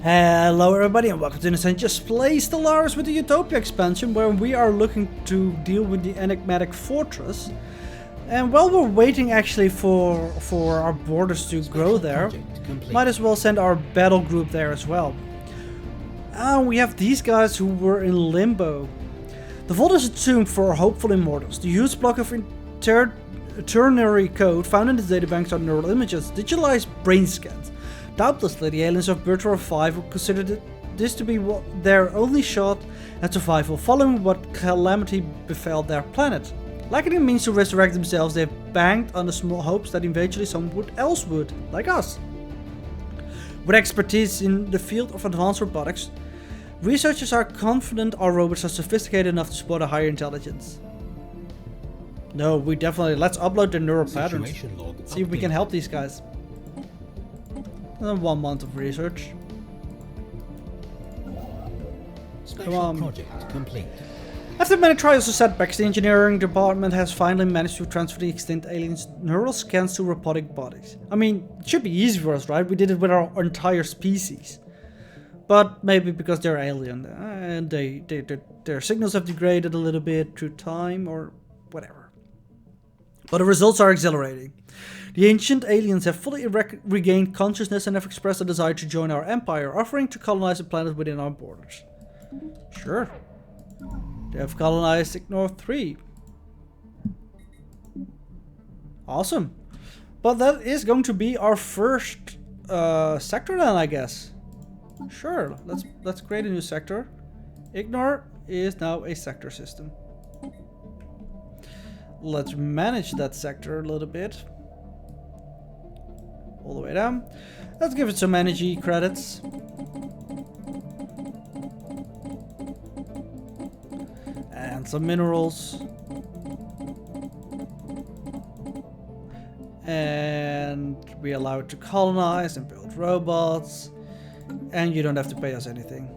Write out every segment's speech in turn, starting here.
Hello everybody and welcome to the Just Play Stellaris with the Utopia expansion, where we are looking to deal with the enigmatic fortress. And while we're waiting actually for our borders to grow there, might as well send our battle group there as well. We have these guys who were in limbo. The vault is a tomb for hopeful immortals. The huge block of ternary code found in the databanks are neural images, digitalized brain scans. Doubtlessly, the aliens of Bertrand 5 would consider this to be their only shot at survival following what calamity befell their planet. Lacking a means to resurrect themselves, they have banked on the small hopes that eventually someone else would, like us. With expertise in the field of advanced robotics, researchers are confident our robots are sophisticated enough to support a higher intelligence. No, let's upload the neural patterns. See if we can help these guys. 1 month of research. Come on. Project complete. After many trials and setbacks, the engineering department has finally managed to transfer the extinct aliens' neural scans to robotic bodies. I mean, it should be easy for us, right? We did it with our entire species. But maybe because they're alien and their signals have degraded a little bit through time or whatever. But the results are exhilarating. The ancient aliens have fully regained consciousness and have expressed a desire to join our empire, offering to colonize the planet within our borders. Sure. They have colonized Ignore 3. Awesome. But that is going to be our first sector then, I guess. Sure, let's create a new sector. Ignore is now a sector system. Let's manage that sector a little bit. All the way down. Let's give it some energy credits. And some minerals. And we allow it to colonize and build robots. And you don't have to pay us anything.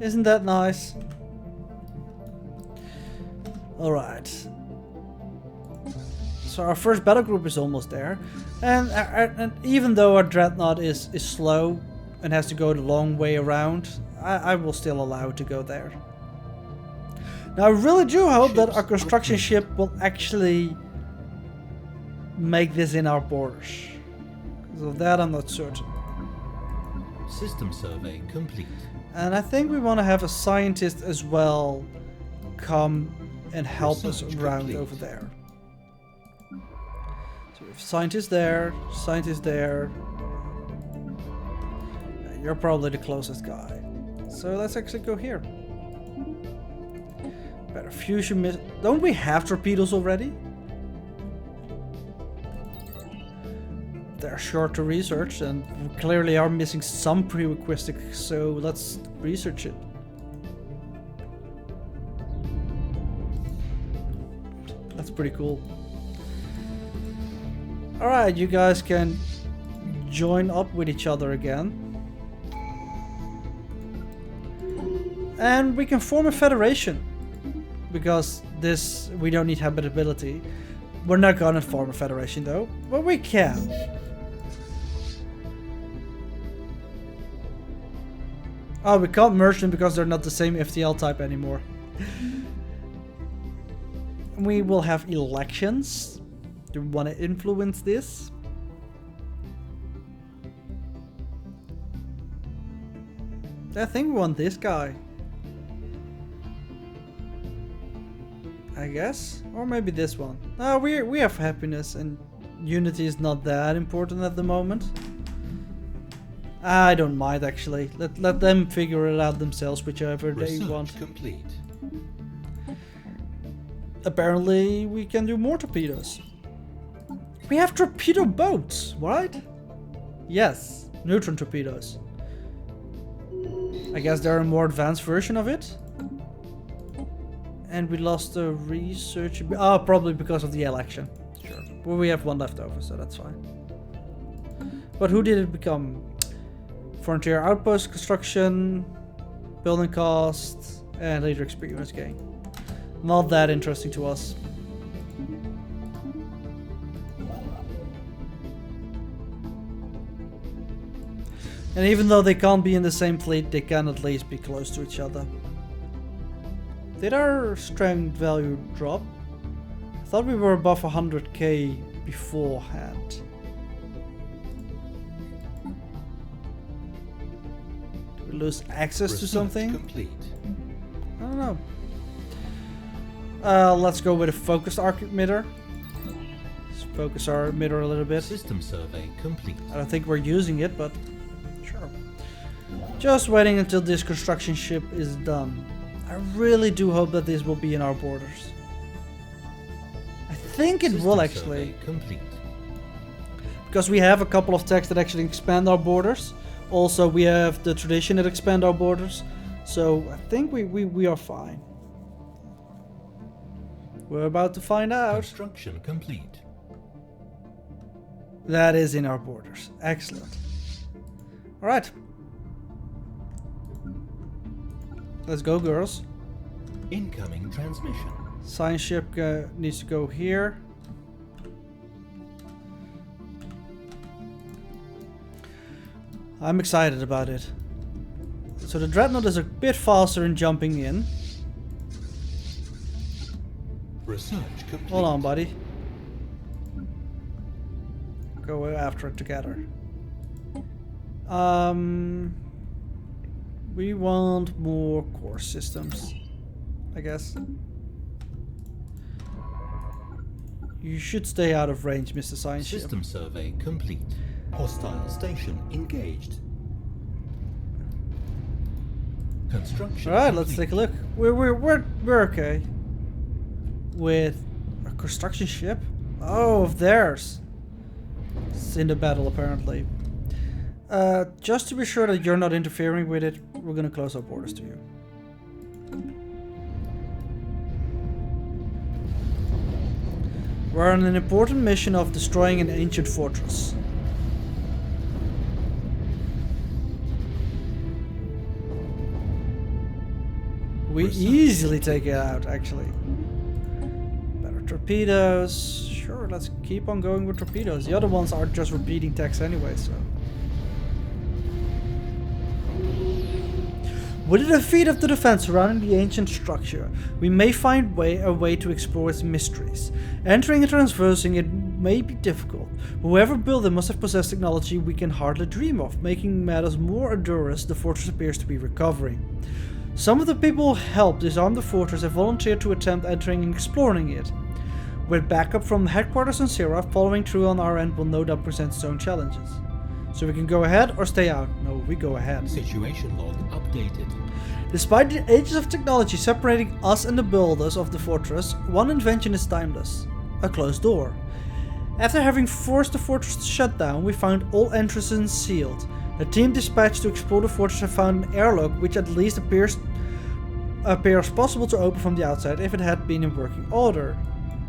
Isn't that nice? Alright. So our first battle group is almost there. And even though our dreadnought is slow and has to go the long way around, I will still allow it to go there. Now I really do hope that our construction ship will actually make this in our borders. Because of that I'm not certain. System survey complete. And I think we want to have a scientist as well come and help us around over there. So we have scientists there, scientists there. Yeah, you're probably the closest guy. So let's actually go here. Better fusion missile. Don't we have torpedoes already? They're short to research and we clearly are missing some prerequisites, so let's research it. That's pretty cool. Alright, you guys can join up with each other again. And we can form a federation. Because this, we don't need habitability. We're not gonna form a federation though, but we can. Oh, we can't merge them because they're not the same FTL type anymore. We will have elections. Do we want to influence this? I think we want this guy. I guess? Or maybe this one. No, we have happiness and unity is not that important at the moment. I don't mind actually. Let them figure it out themselves, whichever they want. Complete. Apparently we can do more torpedoes. We have torpedo boats, right? Yes, neutron torpedoes. I guess they're a more advanced version of it. And we lost the research. Oh, probably because of the election. Sure. Well, we have one left over, so that's fine. But who did it become? Frontier outpost construction, building costs, and leader experience gain. Not that interesting to us. And even though they can't be in the same fleet, they can at least be close to each other. Did our strength value drop? I thought we were above 100k beforehand. Did we lose access to something? Complete. I don't know. Let's go with a focused arc emitter. Let's focus our emitter a little bit. System survey complete. I don't think we're using it, but sure. Just waiting until this construction ship is done. I really do hope that this will be in our borders. I think it will actually. Complete. Because we have a couple of techs that actually expand our borders. Also, we have the tradition that expand our borders. So I think we are fine. We're about to find out. Construction complete. That is in our borders. Excellent. Alright. Let's go, girls. Incoming transmission. Science ship needs to go here. I'm excited about it. So the dreadnought is a bit faster in jumping in. Research complete. Hold on, buddy. Go after it together. We want more core systems, I guess. You should stay out of range, Mr. Science Ship. System survey complete. Hostile station engaged. Construction. All right, let's take a look. We're okay with a construction ship. Oh, of theirs. It's in the battle apparently. Just to be sure that you're not interfering with it, we're gonna close our borders to you. We're on an important mission of destroying an ancient fortress. We easily take it out, actually. Better torpedoes. Sure, let's keep on going with torpedoes. The other ones are just repeating text anyway, so. With the defeat of the defense surrounding the ancient structure, we may find a way to explore its mysteries. Entering and traversing it may be difficult. Whoever built it must have possessed technology we can hardly dream of, making matters more arduous. The fortress appears to be recovering. Some of the people who helped disarm the fortress have volunteered to attempt entering and exploring it. With backup from the headquarters on Sierra, following through on our end will no doubt present its own challenges. So we can go ahead or stay out. No, we go ahead. Situation log updated. Despite the ages of technology separating us and the builders of the fortress, one invention is timeless. A closed door. After having forced the fortress to shut down, we found all entrances sealed. A team dispatched to explore the fortress have found an airlock which at least appears possible to open from the outside if it had been in working order.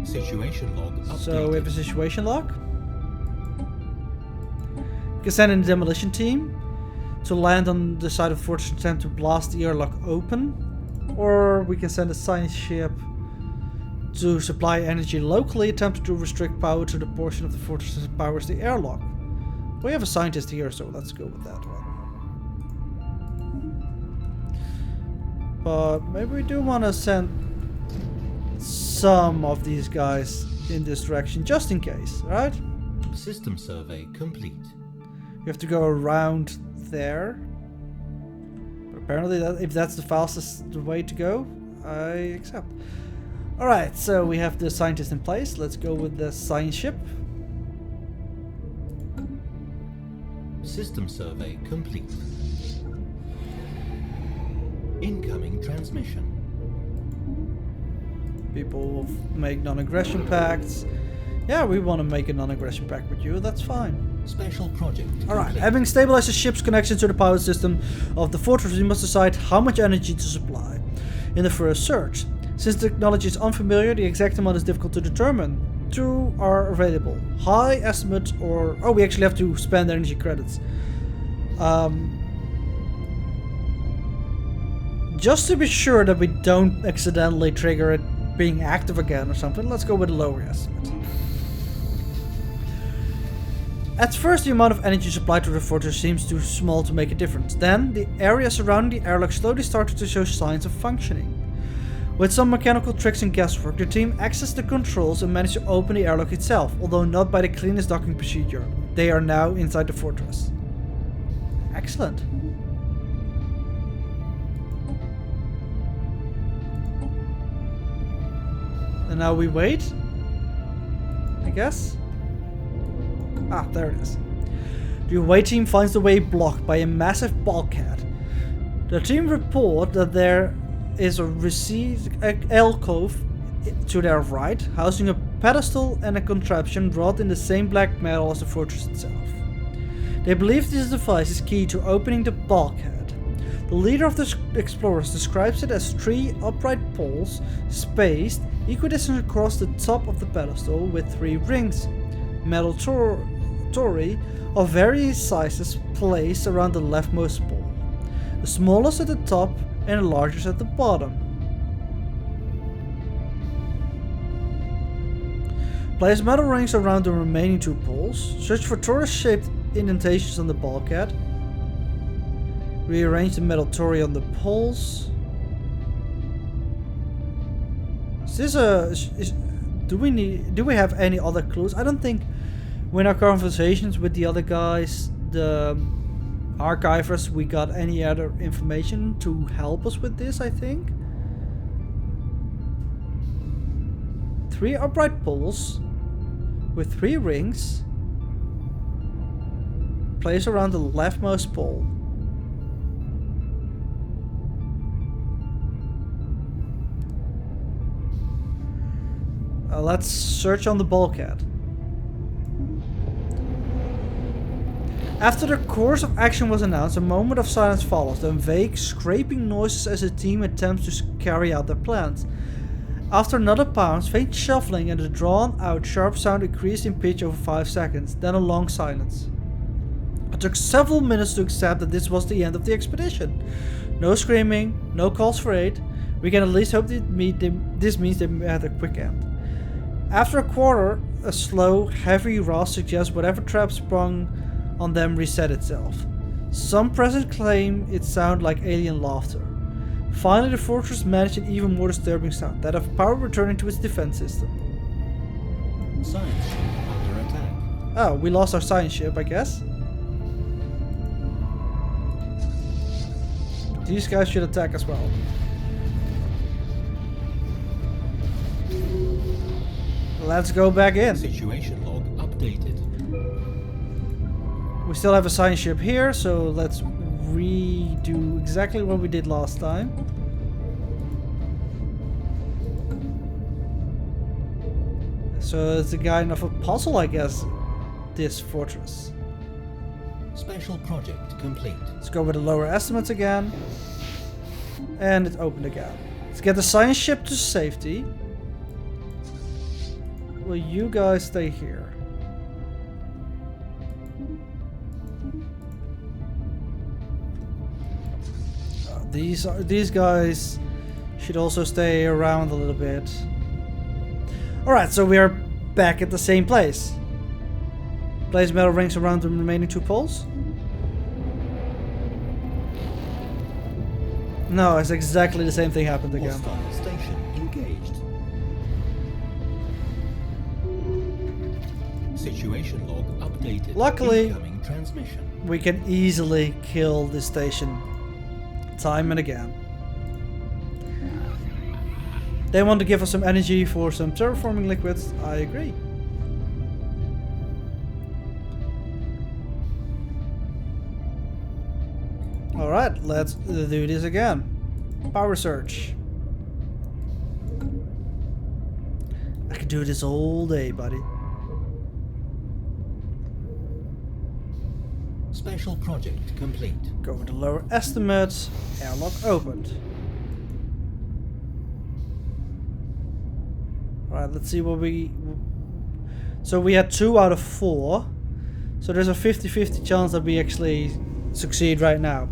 Situation log updated. So we have a situation log. We can send in a demolition team to land on the side of the fortress and attempt to blast the airlock open. Or we can send a science ship to supply energy locally, attempt to restrict power to the portion of the fortress that powers the airlock. We have a scientist here, so let's go with that one. But maybe we do want to send some of these guys in this direction, just in case, right? System survey complete. You have to go around there. But apparently, if that's the fastest way to go, I accept. Alright, so we have the scientist in place. Let's go with the science ship. System survey complete. Incoming transmission. People make non-aggression pacts. Yeah, we want to make a non-aggression pact with you, that's fine. Special project. Alright, having stabilized the ship's connection to the power system of the fortress, we must decide how much energy to supply in the first search. Since the technology is unfamiliar, the exact amount is difficult to determine. Two are available. High estimate or... Oh, we actually have to spend energy credits. Just to be sure that we don't accidentally trigger it being active again or something, let's go with a lower estimate. At first, the amount of energy supplied to the fortress seems too small to make a difference. Then, the area surrounding the airlock slowly started to show signs of functioning. With some mechanical tricks and guesswork, the team accessed the controls and managed to open the airlock itself, although not by the cleanest docking procedure. They are now inside the fortress. Excellent. And now we wait, I guess. Ah, there it is. The away team finds the way blocked by a massive bulkhead. The team report that there is a recessed alcove to their right, housing a pedestal and a contraption wrought in the same black metal as the fortress itself. They believe this device is key to opening the bulkhead. The leader of the explorers describes it as 3 upright poles spaced equidistant across the top of the pedestal with 3 rings, metal tori of various sizes placed around the leftmost pole, the smallest at the top and the largest at the bottom. Place metal rings around the remaining 2 poles, search for torus-shaped indentations on the bulkhead, rearrange the metal tori on the poles. Is this do we have any other clues? I don't think in our conversations with the other guys, the archivers, we got any other information to help us with this, I think. 3 upright poles with 3 rings placed around the leftmost pole. Let's search on the bulkhead. After the course of action was announced, a moment of silence follows, then vague scraping noises as the team attempts to carry out their plans. After another pause, faint shuffling and a drawn-out sharp sound increased in pitch over 5 seconds, then a long silence. It took several minutes to accept that this was the end of the expedition. No screaming, no calls for aid. We can at least hope this means they had a quick end. After a quarter, a slow, heavy rust suggests whatever trap sprung on them reset itself. Some present claim it sounded like alien laughter. Finally, the fortress managed an even more disturbing sound, that of power returning to its defense system. Science ship under attack. Oh, we lost our science ship, I guess. These guys should attack as well. Let's go back in. Situation log updated. We still have a science ship here, so let's redo exactly what we did last time. So it's a kind of a puzzle, I guess, this fortress. Special project complete. Let's go with the lower estimates again. And it opened again. Let's get the science ship to safety. Will you guys stay here? These guys should also stay around a little bit. Alright, so we are back at the same place. Place metal rings around the remaining 2 poles. No, it's exactly the same thing happened again. Hostile station engaged. Situation log updated. Luckily, incoming transmission. we can easily kill this station time and again. They want to give us some energy for some terraforming liquids. I agree. Alright, let's do this again. Power surge. I could do this all day, buddy. Special project complete. Go with the lower estimates. Airlock opened. Alright, let's see what we... So we had 2 out of 4. So there's a 50-50 chance that we actually succeed right now.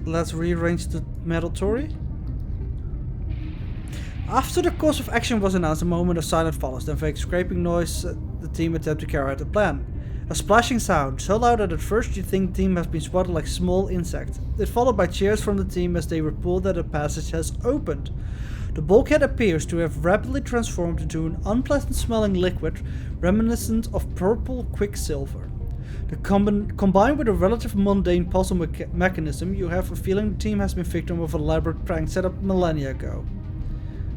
Let's rearrange the metal tori. After the course of action was announced, a moment of silence follows, then vague scraping noise the team attempt to carry out the plan. A splashing sound, so loud that at first you think the team has been swatted like a small insect. It's followed by cheers from the team as they report that a passage has opened. The bulkhead appears to have rapidly transformed into an unpleasant smelling liquid reminiscent of purple quicksilver. Combined with a relative mundane puzzle mechanism, you have a feeling the team has been victim of an elaborate prank set up millennia ago.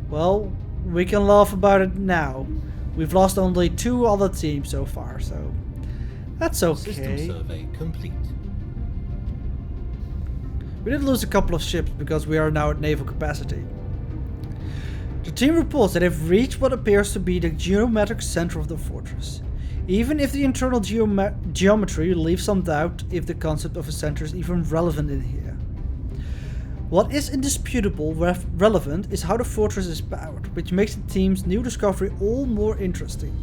Well, we can laugh about it now. We've lost only 2 other teams so far, so that's okay. System survey complete. We did lose a couple of ships because we are now at naval capacity. The team reports that they've reached what appears to be the geometric center of the fortress. Even if the internal geometry leaves some doubt if the concept of a center is even relevant in here. What is indisputable relevant is how the fortress is powered, which makes the team's new discovery all more interesting.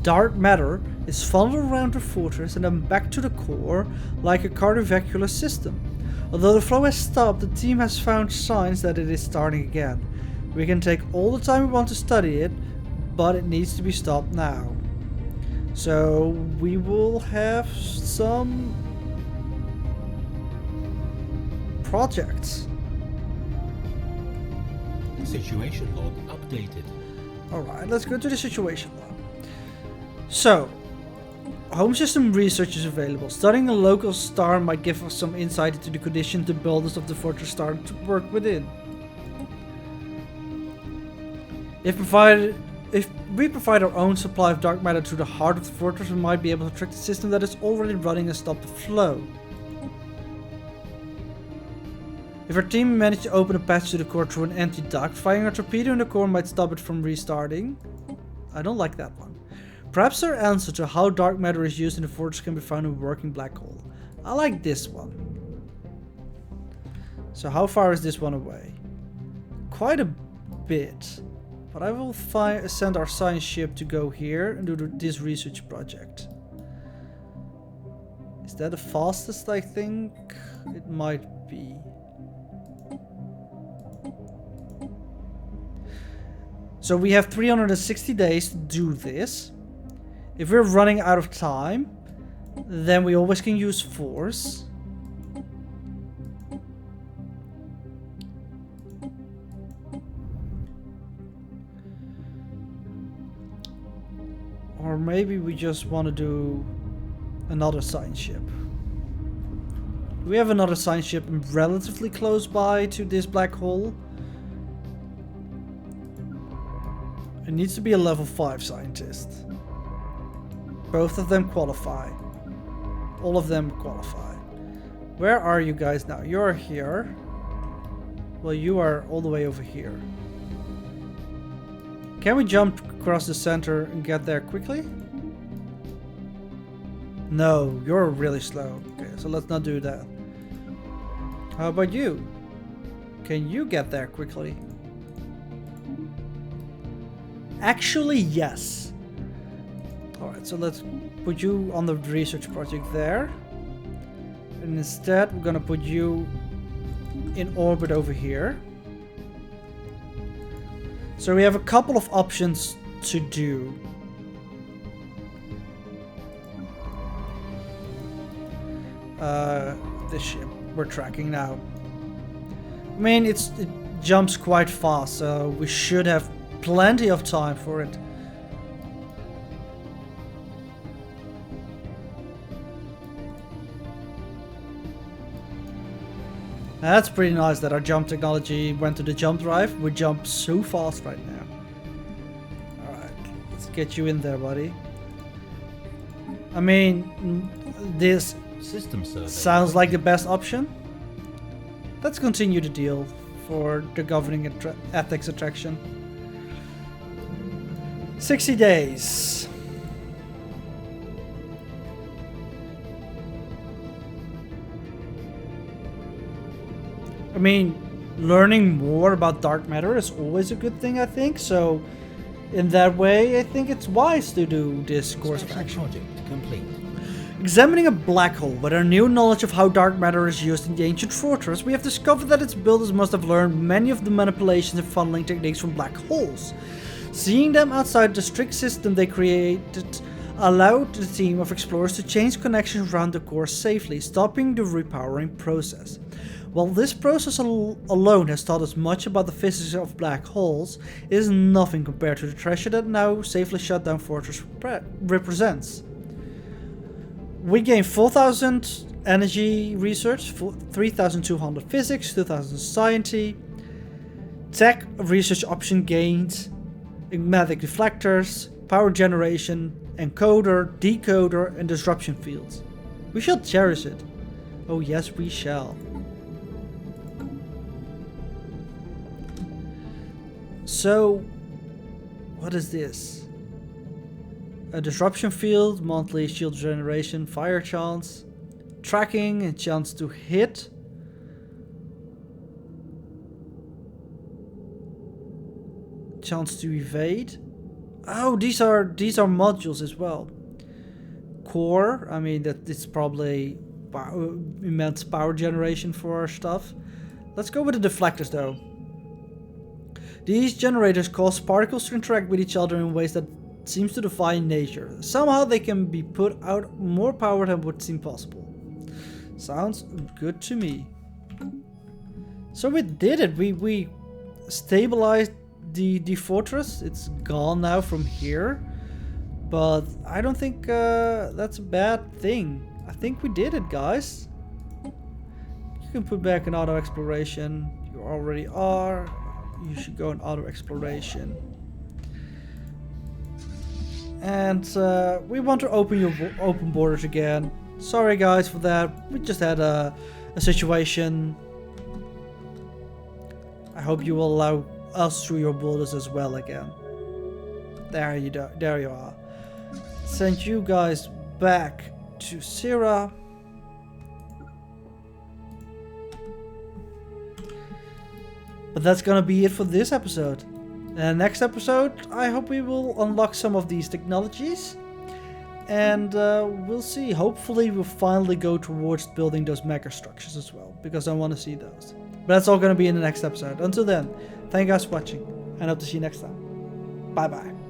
Dark matter is funneled around the fortress and then back to the core like a cardiovascular system. Although the flow has stopped, the team has found signs that it is starting again. We can take all the time we want to study it, but it needs to be stopped now. So we will have some projects. Situation log updated. Alright, let's go to the situation log. So, home system research is available. Studying a local star might give us some insight into the condition the builders of the fortress started to work within. If we provide our own supply of dark matter to the heart of the fortress, we might be able to trick the system that is already running and stop the flow. If our team managed to open a patch to the core through an empty duct, firing a torpedo in the core might stop it from restarting. I don't like that one. Perhaps our answer to how dark matter is used in the fortress can be found in a working black hole. I like this one. So how far is this one away? Quite a bit. But I will send our science ship to go here and do this research project. Is that the fastest, I think? It might be. So we have 360 days to do this. If we're running out of time, then we always can use force. Or maybe we just want to do another science ship. We have another science ship relatively close by to this black hole. It needs to be a level 5 scientist. Both of them qualify. All of them qualify. Where are you guys now? You're here. Well, you are all the way over here. Can we jump across the center and get there quickly? No, you're really slow. Okay, so let's not do that. How about you? Can you get there quickly? Actually, yes. Alright, so let's put you on the research project there. And instead, we're gonna put you in orbit over here. So we have a couple of options to do. This ship we're tracking now. I mean, it jumps quite fast, so we should have plenty of time for it. That's pretty nice that our jump technology went to the jump drive. We jump so fast right now. Alright, let's get you in there, buddy. I mean, this System survey sounds like the best option. Let's continue the deal for the governing ethics attraction. 60 days. I mean, learning more about dark matter is always a good thing, I think. So, in that way, I think it's wise to do this course of action. Project complete. Examining a black hole with our new knowledge of how dark matter is used in the ancient fortress, we have discovered that its builders must have learned many of the manipulations and funneling techniques from black holes. Seeing them outside the strict system they created allowed the team of explorers to change connections around the core safely, stopping the repowering process. While this process alone has taught us much about the physics of black holes, it is nothing compared to the treasure that now safely shut down fortress represents. We gain 4,000 energy research, 3,200 physics, 2,000 society, tech research option gained, magnetic deflectors, power generation, encoder, decoder, and disruption fields. We shall cherish it. Oh yes, we shall. So, what is this? A disruption field, monthly shield generation, fire chance, tracking, and chance to hit. Chance to evade. Oh, these are modules as well. Core, I mean that it's probably immense power generation for our stuff. Let's go with the deflectors though. These generators cause particles to interact with each other in ways that seems to defy nature. Somehow they can be put out more power than would seem possible. Sounds good to me. So we did it. We stabilized the fortress. It's gone now from here. But I don't think that's a bad thing. I think we did it, guys. You can put back an auto exploration. You already are. You should go in auto exploration. And we want to open your open borders again. Sorry guys for that. We just had a situation. I hope you will allow us through your borders as well again. There you are. Send you guys back to Syrah. But that's gonna be it for this episode. Next episode, I hope we will unlock some of these technologies. And we'll see. Hopefully we'll finally go towards building those mega structures as well. Because I want to see those. But that's all going to be in the next episode. Until then, thank you guys for watching. And hope to see you next time. Bye bye.